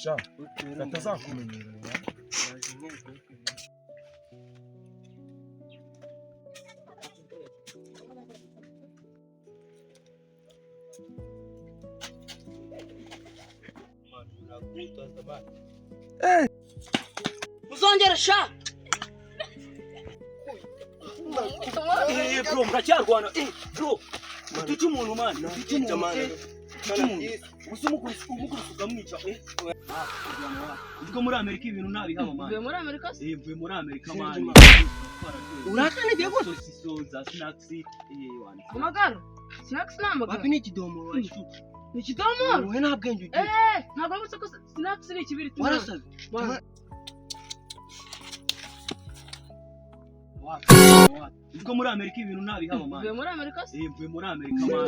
Sha, atazakumenyera. Muzongera sha. Bro, muracyarwana. Bro, tuti umuntu man. Tuti man. Umukurusuka mwica. Ubwo muri Amerika ibintu ntabihaba man. Mvuye muri Amerika se? Mvuye muri Amerika man. Urakane giye gose Soza snacks wana. amagara. Snacks namagara. Wapi ni kidomo wacu. Ni kidomo. Wowe nta bwenge ugiye. Ntabwo ari ko snacks ni ikibiri tu. Warasaze. Ubwo muri Amerika ibintu ntabihaba man. Mvuye muri Amerika se? Mvuye muri Amerika man.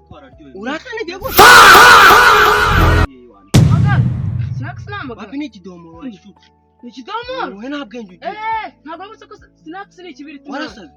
Twararyoye. Urakane giye gose. Amagara. Snacks namagara. Wapi ni kidomo wacu. Ni kidomo. Wowe nta bwenge ugiye. Ntabwo ari ko snacks ni ikibiri tu. Warasaze.